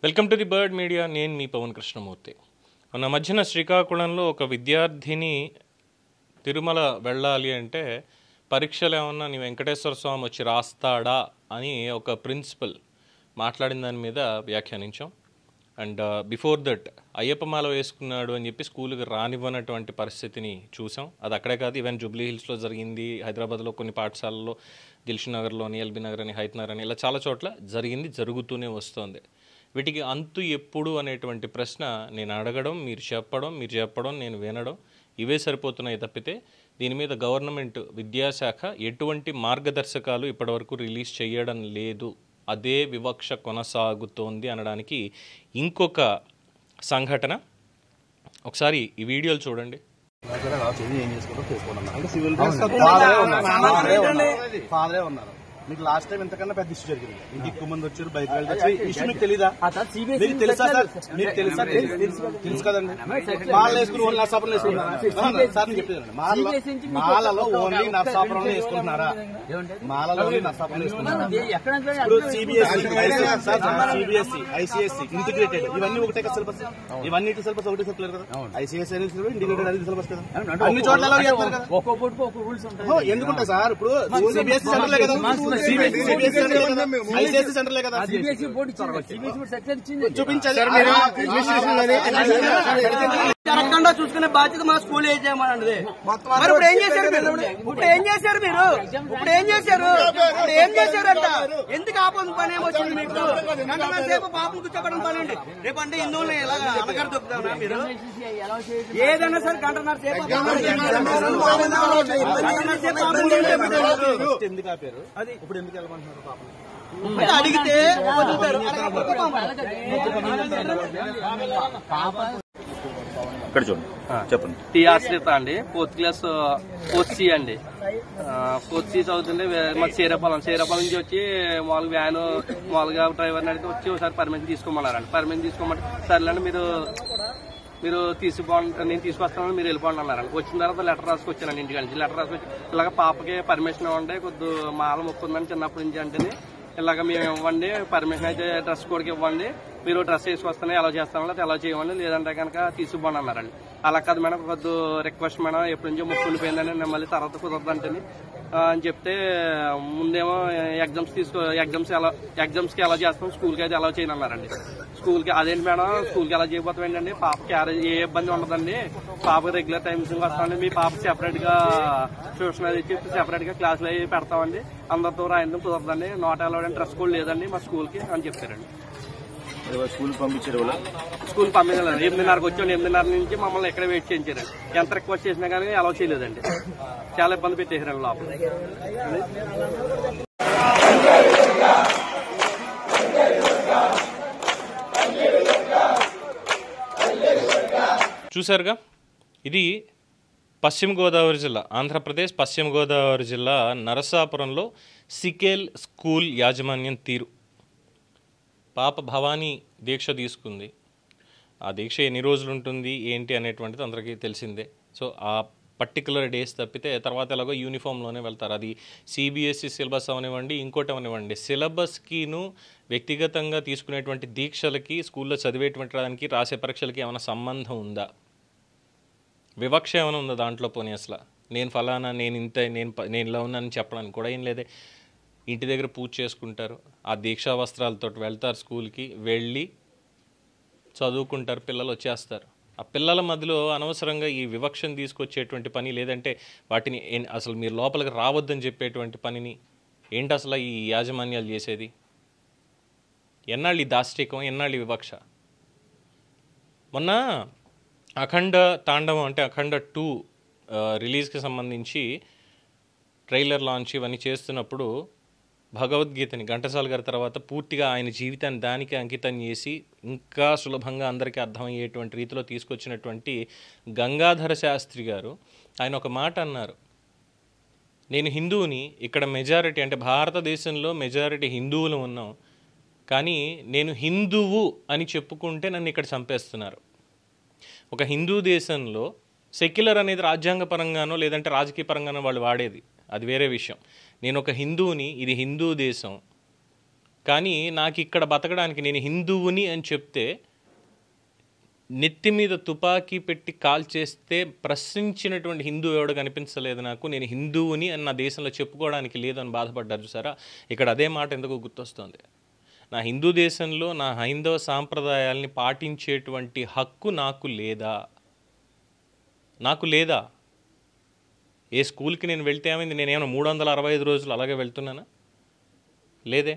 Welcome to the bird media. నేను మీ పవన్ కృష్ణమూర్తి. మొన్న మధ్యన శ్రీకాకుళంలో ఒక విద్యార్థిని తిరుమల వెళ్ళాలి అంటే పరీక్షలు ఏమన్నా నీ వెంకటేశ్వర స్వామి వచ్చి రాస్తాడా అని ఒక ప్రిన్సిపల్ మాట్లాడిన దాని మీద వ్యాఖ్యానించాం. అండ్ బిఫోర్ దట్ అయ్యప్పమాల వేసుకున్నాడు అని చెప్పి స్కూల్కి రానివ్వనటువంటి పరిస్థితిని చూసాం. అది అక్కడే కాదు, ఈవెన్ జూబ్లీ హిల్స్లో జరిగింది, హైదరాబాద్లో కొన్ని పాఠశాలల్లో, దిల్షుక్ నగర్లోని, ఎల్బీ నగర్ అని, హైత్ నగర్ అని, ఇలా చాలా చోట్ల జరిగింది, జరుగుతూనే వస్తుంది. వీటికి అంతు ఎప్పుడు అనేటువంటి ప్రశ్న నేను అడగడం, మీరు చెప్పడం, నేను వినడం, ఇవే సరిపోతున్నాయి తప్పితే దీని మీద గవర్నమెంట్ విద్యాశాఖ ఎటువంటి మార్గదర్శకాలు ఇప్పటివరకు రిలీజ్ చేయడం లేదు. అదే వివక్ష కొనసాగుతోంది అనడానికి ఇంకొక సంఘటన. ఒకసారి ఈ వీడియోలు చూడండి. మీకు లాస్ట్ టైం ఎంతకన్నా పెద్ద ఇష్యూ జరిగింది. ఇంటికి ఎక్కువ మంది వచ్చారు, బైక్ ఇష్యూ మీకు తెలీదా? మీకు తెలుసా సార్? మీకు తెలుసా? తెలుసు కదండి. మాల వేసుకుని ఓన్లీ నర్సాపురం వేసుకుంటున్నారా సార్? నేను చెప్పేదండి, మాలలో ఓన్లీ నర్సాపురం వేసుకుంటున్నారా? మాలలో ఓన్లీ నర్సాపురం వేసుకుంటున్నారా? ఇప్పుడు సిబిఎస్ఈ, ఐసిఎస్ఈ, ఇంటిగ్రేటెడ్ ఇవన్నీ ఒకటే కదా సిలబస్. ఇవన్నీ సిలబస్ ఒకటే చెప్పలేరు కదా. ఐసిఎస్ఈ అనేది సిలబస్, ఇంటిగ్రేటెడ్ అనేది సిలబస్ కదా. అన్ని చోట్ల ఎలా చేస్తారు కదా. ఎందుకుంటా సార్? ఇప్పుడు సిబిఎస్ఈ సెంటర్లే కదా, ఐసిఎస్ఈ సెంటర్లే కదా. చూపించాలి జరగకుండా చూసుకునే బాధ్యత మా స్కూల్ ఏం చేయమన్నది. మరి ఇప్పుడు ఏం చేశారు అంట? ఎందుకు ఆపదు పని ఏమొచ్చింది మీకు? గంటల సేపు పాపం కూర్చోబెట్టడం పని అండి. రేపంటే హిందువులు ఎలా అలగడ దొక్కుతారా మీరు? ఏదైనా సరే గంటన్నర సేపు ఎందుకు ఆపారు? అది ఇప్పుడు ఎందుకు వెళ్ళమంటున్నారు పాపం? అడిగితే ఇక్కడ చూడండి, చెప్పండి. టీఆర్శ్రీత అండి, 4th క్లాస్ 4th C అండి. 4th C చదువుతుంటే మాకు చేరేపాలెం నుంచి వచ్చి మామూలుగా వ్యాన్ మామూలుగా డ్రైవర్ని అడిగితే వచ్చి ఒకసారి పర్మిషన్ తీసుకోమన్నారండి. పర్మిషన్ తీసుకోమంటే సర్లేండి మీరు నేను తీసుకొస్తానని మీరు వెళ్ళిపోండి అన్నారండి. వచ్చిన తర్వాత లెటర్ రాసుకొచ్చానండి. ఇంటికి నుంచి లెటర్ రాసుకొచ్చి ఇలాగ పాపకి పర్మిషన్ ఇవ్వండి, కొద్ది మాల మొక్కుందని చిన్నప్పటి నుంచి అంటే ఇలాగ మేము ఇవ్వండి, పర్మిషన్ అయితే డ్రెస్ కోడ్కి ఇవ్వండి, మీరు డ్రెస్ వేసుకొస్తానే ఎలా చేస్తాను లేదా ఎలా చేయండి, లేదంటే కనుక తీసుకుపోండి అన్నారండి. అలా కాదు మేడం, కొద్ది రిక్వెస్ట్ మేడం, ఎప్పటి నుంచో ముక్కు ఉండిపోయిందని నేను మళ్ళీ తర్వాత కుదరదంటే అని చెప్తే ముందేమో ఎగ్జామ్స్కి ఎలా చేస్తాం, స్కూల్కి అయితే ఎలా చేయను అన్నారండి. స్కూల్కి అదేంటి మేడం, స్కూల్కి ఎలా చేయబోతాం ఏంటండి, పాపకి ఏ ఇబ్బంది ఉండదండి, పాపకి రెగ్యులర్ టైమ్స్ వస్తామండి, మీ పాప సెపరేట్ గా ట్యూషన్ అది ఇచ్చి సెపరేట్ గా క్లాసులు అవి పెడతామండి, అందరితో రాయడం కుదరదండి, నాట్ అలౌడ్ అని డ్రెస్ కోడ్ లేదండి మా స్కూల్ కి అని చెప్తారండి. స్కూల్ పంపించారు, స్కూల్ పంపించారు. 8:30కి వచ్చాం, 8:30 నుంచి మమ్మల్ని ఎక్కడ వెయిట్ చేయించారు. ఎంత రిక్వెస్ట్ చేసినా కానీ అలౌ చేయలేదండి. చాలా ఇబ్బంది పెట్టేసారండి లోపల. చూశారుగా, ఇది పశ్చిమ గోదావరి జిల్లా, ఆంధ్రప్రదేశ్ పశ్చిమ గోదావరి జిల్లా నరసాపురంలో సికేల్ స్కూల్ యాజమాన్యం తీరు. పాప భవానీ దీక్ష తీసుకుంది. ఆ దీక్ష ఎన్ని రోజులు ఉంటుంది ఏంటి అనేటువంటిది అందరికీ తెలిసిందే. సో ఆ పర్టికులర్ డేస్ తప్పితే తర్వాత ఎలాగో యూనిఫామ్లోనే వెళ్తారు. అది సిబిఎస్ఈ సిలబస్ అవనివ్వండి, ఇంకోటి అవనివ్వండి, సిలబస్కిను వ్యక్తిగతంగా తీసుకునేటువంటి దీక్షలకి, స్కూల్లో చదివేటువంటి దానికి, రాసే పరీక్షలకి ఏమైనా సంబంధం ఉందా? వివక్ష ఏమైనా ఉందా దాంట్లో? పోనీ అసలు నేను ఫలానా, నేను ఇలా ఉన్నానని చెప్పడానికి కూడా ఏం లేదే. ఇంటి దగ్గర పూజ చేసుకుంటారు, ఆ దీక్షా వస్త్రాలతో వెళ్తారు, స్కూల్కి వెళ్ళి చదువుకుంటారు, పిల్లలు వచ్చేస్తారు. ఆ పిల్లల మధ్యలో అనవసరంగా ఈ వివక్షను తీసుకొచ్చేటువంటి పని, లేదంటే వాటిని అసలు మీరు లోపలికి రావద్దని చెప్పేటువంటి పనిని ఏంటి అసలు ఈ యాజమాన్యాలు చేసేది? ఎన్నాళ్ళు ఈ దాష్టికం, ఎన్నాళ్ళు ఈ వివక్ష? మొన్న అఖండ తాండవం అంటే అఖండ 2 రిలీజ్కి సంబంధించి ట్రైలర్ లాంచ్ ఇవన్నీ చేస్తున్నప్పుడు భగవద్గీతని ఘంటసాల గారి తర్వాత పూర్తిగా ఆయన జీవితాన్ని దానికి అంకితం చేసి ఇంకా సులభంగా అందరికీ అర్థమయ్యేటువంటి రీతిలో తీసుకొచ్చినటువంటి గంగాధర శాస్త్రి గారు ఆయన ఒక మాట అన్నారు, నేను హిందువుని, ఇక్కడ మెజారిటీ అంటే భారతదేశంలో మెజారిటీ హిందువులు ఉన్నాం, కానీ నేను హిందువు అని చెప్పుకుంటే నన్ను ఇక్కడ చంపేస్తున్నారు. ఒక హిందూ దేశంలో సెక్యులర్ అనేది రాజ్యాంగ పరంగానో లేదంటే రాజకీయ పరంగానో వాళ్ళు వాడేది, అది వేరే విషయం. నేను ఒక హిందువుని, ఇది హిందూ దేశం, కానీ నాకు ఇక్కడ బతకడానికి నేను హిందువుని అని చెప్తే నెత్తి మీద తుపాకీ పెట్టి కాల్ చేస్తే ప్రశ్నించినటువంటి హిందూ ఎవడు కనిపించలేదు నాకు. నేను హిందువుని అని నా దేశంలో చెప్పుకోవడానికి లేదు అని బాధపడ్డారు చూసారా. ఇక్కడ అదే మాట ఎందుకు గుర్తొస్తుంది. నా హిందూ దేశంలో నా హైందవ సాంప్రదాయాల్ని పాటించేటువంటి హక్కు నాకు లేదా? నాకు లేదా? ఏ స్కూల్కి నేను వెళ్తే ఏమైంది? నేనేమైనా 365 రోజులు అలాగే వెళ్తున్నానా? లేదే,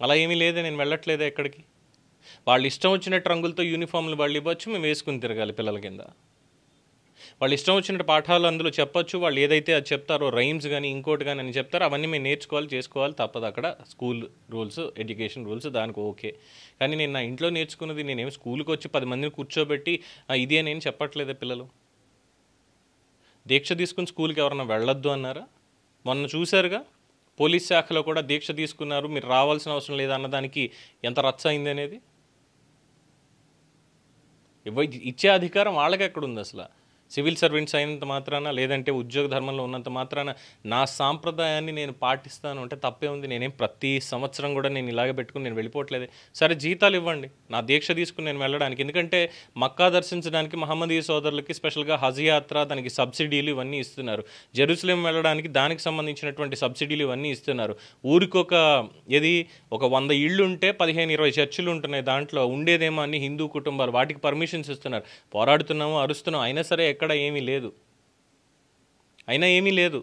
అలా ఏమీ లేదే. నేను వెళ్ళట్లేదే ఎక్కడికి. వాళ్ళు ఇష్టం వచ్చినట్టు రంగులతో యూనిఫామ్లు వాళ్ళు ఇవ్వచ్చు, మేము వేసుకుని తిరగాలి పిల్లల కింద. వాళ్ళు ఇష్టం వచ్చినట్టు పాఠాలు అందులో చెప్పొచ్చు, వాళ్ళు ఏదైతే అది చెప్తారో రైమ్స్ కానీ ఇంకోటి కానీ అని చెప్తారో అవన్నీ మేము నేర్చుకోవాలి, చేసుకోవాలి, తప్పదు. అక్కడ స్కూల్ రూల్స్, ఎడ్యుకేషన్ రూల్స్ దానికి ఓకే. కానీ నేను నా ఇంట్లో నేర్చుకున్నది నేనేమి స్కూల్కి వచ్చి 10 మందిని కూర్చోబెట్టి ఇది అని ఏం చెప్పట్లేదే. పిల్లలు దీక్ష తీసుకుని స్కూల్కి ఎవరన్నా వెళ్ళొద్దు అన్నారా? మొన్న చూశారుగా, పోలీస్ శాఖలో కూడా దీక్ష తీసుకున్నారు, మీరు రావాల్సిన అవసరం లేదన్నదానికి ఎంత రచ్చ అయింది అనేది. ఇచ్చే అధికారం వాళ్ళకి ఎక్కడుంది అసలు? సివిల్ సర్వెంట్స్ అయినంత మాత్రాన, లేదంటే ఉద్యోగ ధర్మంలో ఉన్నంత మాత్రాన నా సాంప్రదాయాన్ని నేను పాటిస్తాను అంటే తప్పే ఉంది. నేనేం ప్రతి సంవత్సరం కూడా నేను ఇలాగే పెట్టుకుని నేను వెళ్ళిపోవట్లేదే. సరే జీతాలు ఇవ్వండి నా దీక్ష తీసుకుని నేను వెళ్ళడానికి. ఎందుకంటే మక్కా దర్శించడానికి మహమ్మదీయ సోదరులకి స్పెషల్గా హజ్ యాత్ర, దానికి సబ్సిడీలు ఇవన్నీ ఇస్తున్నారు. జెరూసలేం వెళ్ళడానికి దానికి సంబంధించినటువంటి సబ్సిడీలు ఇవన్నీ ఇస్తున్నారు. ఊరికొక ఒక 100 ఇళ్ళు ఉంటే 15-20 చర్చిలు ఉంటున్నాయి. దాంట్లో ఉండేదేమో అన్ని హిందూ కుటుంబాలు, వాటికి పర్మిషన్స్ ఇస్తున్నారు. పోరాడుతున్నాము, అరుస్తున్నాం, అయినా సరే ఎక్కడ ఏమీ లేదు.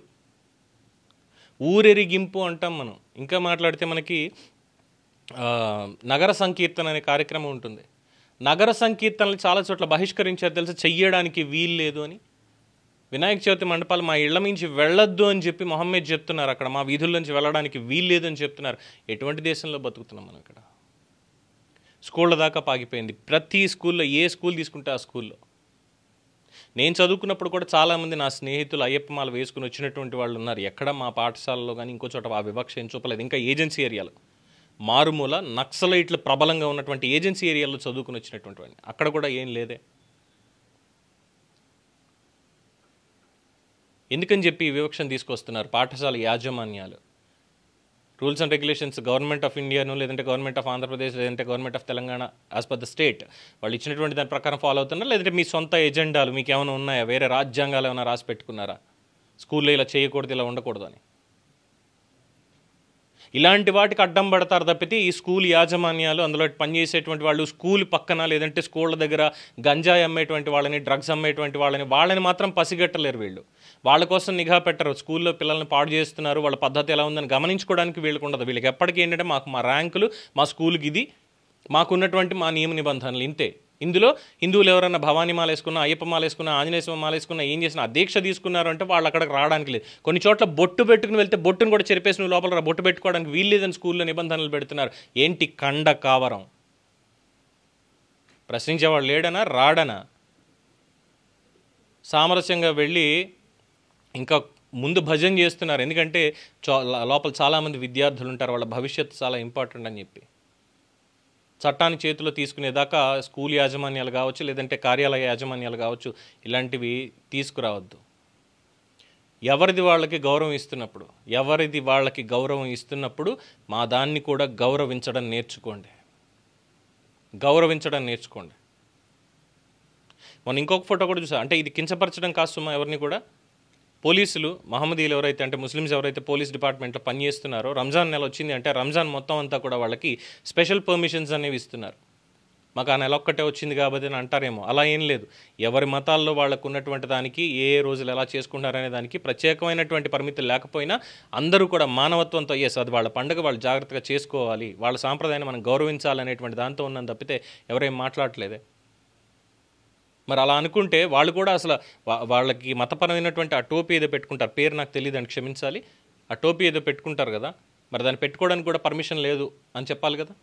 ఊరెరిగింపు అంటాం మనం. ఇంకా మాట్లాడితే మనకి నగర సంకీర్తన అనే కార్యక్రమం ఉంటుంది. నగర సంకీర్తనలు చాలా చోట్ల బహిష్కరించారు తెలుసు, చెయ్యడానికి వీలు లేదు అని. వినాయక చవితి మండపాలు మా ఇళ్ల నుంచి వెళ్ళొద్దు అని చెప్పి మొహమ్మద్ చెప్తున్నారు. అక్కడ మా వీధుల నుంచి వెళ్ళడానికి వీలు లేదు అని చెప్తున్నారు. ఎటువంటి దేశంలో బతుకుతున్నాం మనం ఇక్కడ? స్కూళ్ళ దాకా పాగిపోయింది. ప్రతి స్కూల్లో, ఏ స్కూల్ తీసుకుంటే ఆ స్కూల్లో. నేను చదువుకున్నప్పుడు కూడా చాలామంది నా స్నేహితులు అయ్యప్పమాల వేసుకుని వచ్చినటువంటి వాళ్ళు ఉన్నారు. ఎక్కడ మా పాఠశాలలో కానీ ఇంకో చోట ఆ వివక్ష ఏం చూపలేదు. ఇంకా ఏజెన్సీ ఏరియాలో, మారుమూల నక్సలైట్లు ప్రబలంగా ఉన్నటువంటి ఏజెన్సీ ఏరియాలో చదువుకుని వచ్చినటువంటి వాడిని, అక్కడ కూడా ఏం లేదే. ఎందుకని చెప్పి ఈ వివక్షను తీసుకొస్తున్నారు పాఠశాల యాజమాన్యాలు. Rules and regulations government of ఇండియాను, లేదంటే గవర్నమెంట్ ఆఫ్ ఆంధ్రప్రదేశ్, లేదంటే government of Telangana, as per the state వాళ్ళు ఇచ్చినటువంటి దాని ప్రకారం ఫాలో అవుతున్నారు, లేదంటే మీ సొంత ఎజెండాలు మీకు ఏమైనా ఉన్నాయా? వేరే రాజ్యాంగాలు ఏమైనా రాసి పెట్టుకున్నారా? స్కూల్లో ఇలా చేయకూడదు, ఇలా ఉండకూడదు అని. ఇలాంటి వాటికి అడ్డం పడతారు తప్పితే ఈ స్కూల్ యాజమాన్యాలు, అందులో పనిచేసేటువంటి వాళ్ళు, స్కూల్ పక్కన లేదంటే స్కూళ్ళ దగ్గర గంజాయి అమ్మేటువంటి వాళ్ళని, డ్రగ్స్ అమ్మేటువంటి వాళ్ళని మాత్రం పసిగట్టలేరు వీళ్ళు. వాళ్ళ కోసం నిఘా పెట్టరు. స్కూల్లో పిల్లల్ని పాడు చేస్తున్నారు, వాళ్ళ పద్ధతి ఎలా ఉందని గమనించుకోవడానికి వీళ్ళకి ఉండదు. వీళ్ళకి ఎప్పటికీ ఏంటంటే మాకు మా ర్యాంకులు, మా స్కూల్కి ఇది, మాకున్నటువంటి మా నియమ నిబంధనలు ఇంతే. ఇందులో హిందువులు ఎవరైనా భవానీ మాల వేసుకున్నా, అయ్యప్ప మాల వేసుకున్నా, ఆంజనేయ స్వామి మాల వేసుకున్నా, ఏం చేసినా దీక్ష తీసుకున్నారు అంటే వాళ్ళు అక్కడికి రావడానికి లేదు. కొన్ని చోట్ల బొట్టు పెట్టుకుని వెళ్తే బొట్టును కూడా చెరిపేసి నువ్వు లోపల బొట్టు పెట్టుకోవడానికి వీలు లేదని స్కూల్లో నిబంధనలు పెడుతున్నారు. ఏంటి కండ కావరం? ప్రశ్నించేవాడు లేడనా, రాడనా? సామరస్యంగా వెళ్ళి ఇంకా ముందు భజన చేస్తున్నారు. ఎందుకంటే లోపల చాలామంది విద్యార్థులు ఉంటారు, వాళ్ళ భవిష్యత్తు చాలా ఇంపార్టెంట్ అని చెప్పి. చట్టాన్ని చేతిలో తీసుకునేదాకా స్కూల్ యాజమాన్యాలు కావచ్చు, లేదంటే కార్యాలయ యాజమాన్యాలు కావచ్చు, ఇలాంటివి తీసుకురావద్దు. ఎవరిది వాళ్ళకి గౌరవం ఇస్తున్నప్పుడు మా దాన్ని కూడా గౌరవించడం నేర్చుకోండి. మొన్న ఇంకొక ఫోటో కూడా చూసా. అంటే ఇది కించపరచడం కాదు సుమా ఎవరిని కూడా. పోలీసులు, మహమ్మదీయులు ఎవరైతే, అంటే ముస్లిమ్స్ ఎవరైతే పోలీస్ డిపార్ట్మెంట్లో పనిచేస్తున్నారో, రంజాన్ నెల వచ్చింది అంటే రంజాన్ మొత్తం అంతా కూడా వాళ్ళకి స్పెషల్ పర్మిషన్స్ అనేవి ఇస్తున్నారు. మాకు ఆ నెల ఒక్కటే వచ్చింది కాబట్టి అని అంటారేమో, అలా ఏం లేదు. ఎవరి మతాల్లో వాళ్ళకు ఉన్నటువంటి దానికి, ఏ రోజులు ఎలా చేసుకుంటారనే దానికి ప్రత్యేకమైనటువంటి పరిమితులు లేకపోయినా అందరూ కూడా మానవత్వంతో అది వాళ్ళ పండుగ, వాళ్ళు జాగ్రత్తగా చేసుకోవాలి, వాళ్ళ సాంప్రదాయాన్ని మనం గౌరవించాలనేటువంటి దాంతో ఉన్నాను తప్పితే ఎవరేం మాట్లాడలేదే. మరి అలా అనుకుంటే వాళ్ళు కూడా అసలు వాళ్ళకి మతపరమైనటువంటి ఆ టోపీ ఏదో పెట్టుకుంటారు, పేరు నాకు తెలియదు అని క్షమించాలి, ఆ టోపీ ఏదో పెట్టుకుంటారు కదా, మరి దాన్ని పెట్టుకోవడానికి కూడా పర్మిషన్ లేదు అని చెప్పాలి కదా.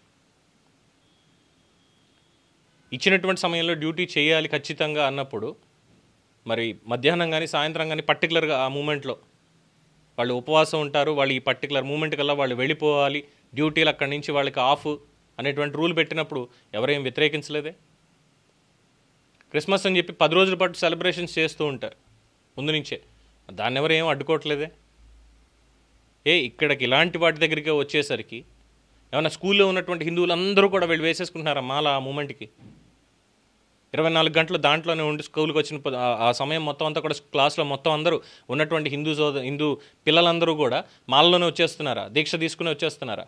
ఇచ్చినటువంటి సమయంలో డ్యూటీ చేయాలి ఖచ్చితంగా అన్నప్పుడు మరి మధ్యాహ్నం కానీ సాయంత్రం కానీ పర్టికులర్గా ఆ మూమెంట్లో వాళ్ళు ఉపవాసం ఉంటారు, వాళ్ళు ఈ పర్టికులర్ మూమెంట్ కల్లా వాళ్ళు వెళ్ళిపోవాలి, డ్యూటీలు అక్కడి నుంచి వాళ్ళకి ఆఫ్ అనేటువంటి రూల్ పెట్టినప్పుడు ఎవరేం వ్యతిరేకించలేదే. క్రిస్మస్ అని చెప్పి 10 రోజుల పాటు సెలబ్రేషన్స్ చేస్తూ ఉంటారు ముందు నుంచే, దాన్ని ఎవరు ఏం అడ్డుకోవట్లేదే. ఇక్కడికి ఇలాంటి వాటి దగ్గరికి వచ్చేసరికి ఏమన్నా స్కూల్లో ఉన్నటువంటి హిందువులు అందరూ కూడా వెళ్ళి వేసేసుకుంటున్నారా మాల ఆ మూమెంట్కి? 24 గంటలు దాంట్లోనే ఉండి స్కూల్కి వచ్చిన ఆ సమయం మొత్తం అంతా కూడా క్లాస్లో మొత్తం అందరూ ఉన్నటువంటి హిందూ పిల్లలందరూ కూడా మాలలోనే వచ్చేస్తున్నారా? దీక్ష తీసుకుని వచ్చేస్తున్నారా?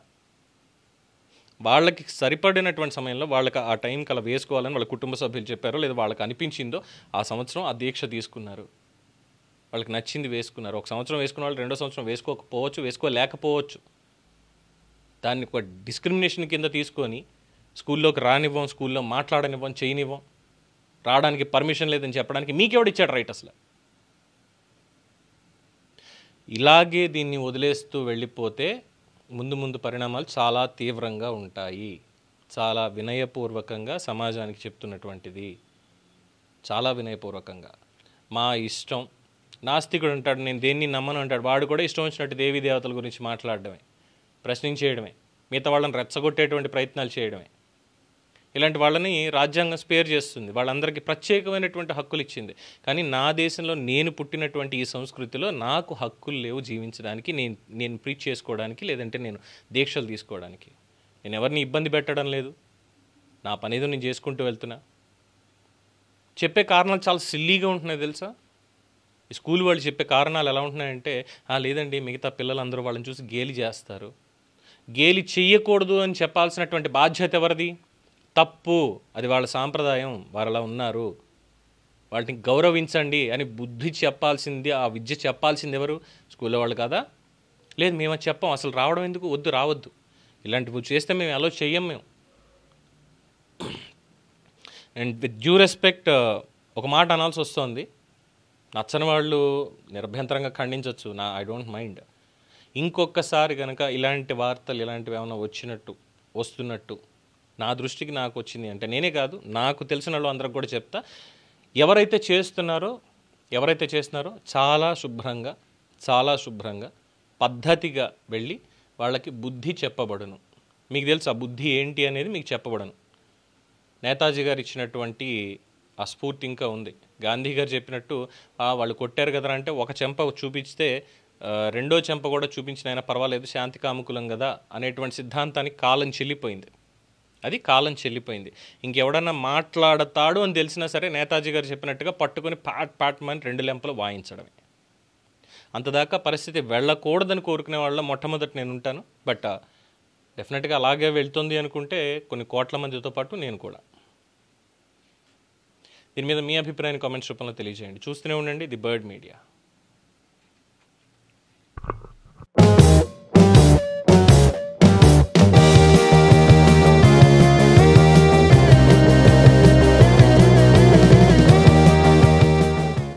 వాళ్ళకి సరిపడినటువంటి సమయంలో వాళ్ళకి ఆ టైంకి అలా వేసుకోవాలని వాళ్ళ కుటుంబ సభ్యులు చెప్పారో లేదా వాళ్ళకి అనిపించిందో ఆ సంవత్సరం ఆ దీక్ష తీసుకున్నారు. వాళ్ళకి నచ్చింది వేసుకున్నారు. ఒక సంవత్సరం వేసుకున్న వాళ్ళు 2వ సంవత్సరం వేసుకోకపోవచ్చు, వేసుకోలేకపోవచ్చు. దాన్ని ఒక డిస్క్రిమినేషన్ కింద తీసుకొని స్కూల్లోకి రానివ్వం, స్కూల్లో మాట్లాడనివ్వం, చేయనివ్వం, రావడానికి పర్మిషన్ లేదని చెప్పడానికి మీకెవడిచ్చాడు రైట్ అసలు? ఇలాగే దీన్ని వదిలేస్తూ వెళ్ళిపోతే ముందు పరిణామాలు చాలా తీవ్రంగా ఉంటాయి. చాలా వినయపూర్వకంగా సమాజానికి చెప్తున్నటువంటిది, చాలా వినయపూర్వకంగా. మా ఇష్టం, నాస్తికుడు అంటాడు నేను దేన్ని నమ్మను అంటాడు, వాడు కూడా ఇష్టం వచ్చినట్టు దేవీ దేవతల గురించి మాట్లాడడమే, ప్రశ్నించేయడమే, మిగతా వాళ్ళని రెచ్చగొట్టేటువంటి ప్రయత్నాలు చేయడమే. ఇలాంటి వాళ్ళని రాజ్యాంగం స్పేర్ చేస్తుంది, వాళ్ళందరికీ ప్రత్యేకమైనటువంటి హక్కులు ఇచ్చింది. కానీ నా దేశంలో నేను పుట్టినటువంటి ఈ సంస్కృతిలో నాకు హక్కులు లేవు జీవించడానికి, నేను ప్రీచ్ చేసుకోవడానికి, లేదంటే నేను దీక్షలు తీసుకోవడానికి. నేను ఎవరిని ఇబ్బంది పెట్టడం లేదు, నా పనేదో నేను చేసుకుంటూ వెళ్తున్నా. చెప్పే కారణాలు చాలా సిల్లీగా ఉంటున్నాయి తెలుసా? ఈ స్కూల్ వాళ్ళు చెప్పే కారణాలు ఎలా ఉంటున్నాయంటే, లేదండి మిగతా పిల్లలందరూ వాళ్ళని చూసి గేలి చేస్తారు, గేలి చెయ్యకూడదు అని చెప్పాల్సినటువంటి బాధ్యత ఎవరిది? తప్పు, అది వాళ్ళ సాంప్రదాయం, వారు అలా ఉన్నారు, వాటిని గౌరవించండి అని బుద్ధి చెప్పాల్సింది, ఆ విద్య చెప్పాల్సింది ఎవరు? స్కూల్లో వాళ్ళు కదా? లేదు మేము చెప్పాం, అసలు రావడం ఎందుకు, వద్దు రావద్దు, ఇలాంటివి చేస్తే మేము అలో చెయ్యం మేము. అండ్ విత్ డ్యూ రెస్పెక్ట్ ఒక మాట అనాల్సి వస్తుంది, నచ్చని వాళ్ళు నిర్భ్యంతరంగా ఖండించవచ్చు, ఐ డోంట్ మైండ్. ఇంకొకసారి కనుక ఇలాంటి వార్తలు ఇలాంటివి ఏమైనా వస్తున్నట్టు నా దృష్టికి నాకు వచ్చింది అంటే, నేనే కాదు నాకు తెలిసిన వాళ్ళు అందరికి కూడా చెప్తా, ఎవరైతే చేస్తున్నారో చాలా శుభ్రంగా పద్ధతిగా వెళ్ళి వాళ్ళకి బుద్ధి చెప్పబడును. మీకు తెలుసు ఆ బుద్ధి ఏంటి అనేది మీకు చెప్పబడను. నేతాజీ గారు ఇచ్చినటువంటి ఆ స్ఫూర్తి ఇంకా ఉంది. గాంధీ గారు చెప్పినట్టు వాళ్ళు కొట్టారు కదరా అంటే ఒక చెంప చూపిస్తే రెండో చెంప కూడా చూపించినైనా పర్వాలేదు, శాంతి కాముకులం కదా అనేటువంటి సిద్ధాంతానికి కాలం చెల్లిపోయింది. ఇంకెవడన్నా మాట్లాడతాడు అని తెలిసినా సరే నేతాజీ గారు చెప్పినట్టుగా పట్టుకొని పాట్మని 2 లెంపలు వాయించడమే. అంతదాకా పరిస్థితి వెళ్ళకూడదని కోరుకునే వాళ్ళ మొట్టమొదటి నేను ఉంటాను. బట్ డెఫినెట్గా అలాగే వెళ్తుంది అనుకుంటే కొన్ని కోట్ల మందితో పాటు నేను కూడా. దీని మీద మీ అభిప్రాయాన్ని కామెంట్స్ రూపంలో తెలియజేయండి. చూస్తూనే ఉండండి ది బర్డ్ మీడియా.